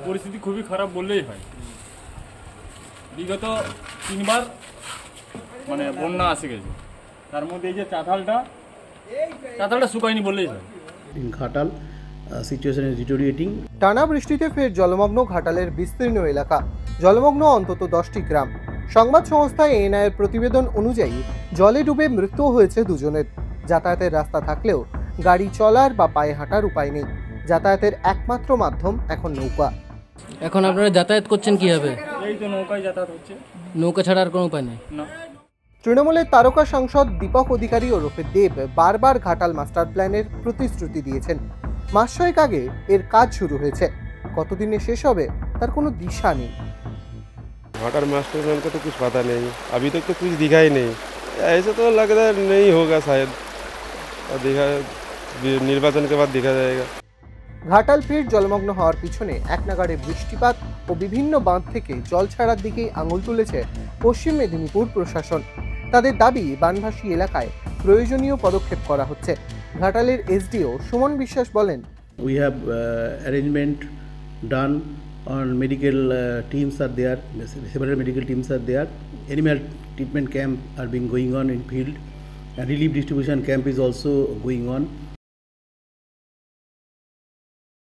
পরিস্থিতি খুবই খারাপ বললেই হয়। বিগত 3বার মানে বন্যা আসে গেছে, তার মধ্যে এই যে চাতালটা শুকায়নি বললেই হয়। In Ghatal, situation is deteriorating. টানা বৃষ্টিতে ফের জলমগ্ন ঘাটালের বিস্তীর্ণ এলাকা, জলমগ্ন অন্তত 10টি গ্রাম। সংবাদ সংস্থা এএনআই এর প্রতিবেদন অনুযায়ী জলে ডুবে মৃত্যু হয়েছে দুজনের। যাতায়াতের রাস্তা থাকলেও গাড়ি চলার বা পায়ে হাঁটার উপায় নেই। যাতায়াতের একমাত্র মাধ্যম এখন নৌকা। এখন আপনারা যাতায়াত করছেন কিভাবে? এই তো নৌকায় যাতায়াত হচ্ছে, নৌকা ছাড়া আর কোনো উপায় নেই। না। তৃণমূলের তারকা সাংসদ দীপক অধিকারী ওরফে দেব বারবার ঘাটাল মাস্টার প্ল্যানের প্রতিশ্রুতি দিয়েছেন। মাস 6 আগে এর কাজ শুরু হয়েছে, কতদিনে শেষ হবে তার কোনো দিশা নেই। घाटल मास्टर प्लान का तो कुछ पता नहीं, अभी तक तो कुछ दिखा ही नहीं। ऐसा तो लग रहा है नहीं होगा शायद, और देखा निर्वाचन के बाद देखा जाएगा। ঘাটাল ফের জলমগ্ন হওয়ার পিছনে একনাগাড়ে বৃষ্টিপাত ও বিভিন্ন বাঁধ থেকে জল ছাড়ার দিকেই আঙুল তুলেছে পশ্চিম মেদিনীপুর প্রশাসন। তাদের দাবি বানভাসী এলাকায় প্রয়োজনীয় পদক্ষেপ করা হচ্ছে। ঘাটালের এসডিও সুমন বিশ্বাস বলেন, We have arrangement done on medical teams are there, several medical teams are there. Animal treatment camp are being going on in field. And relief distribution camp is also going on.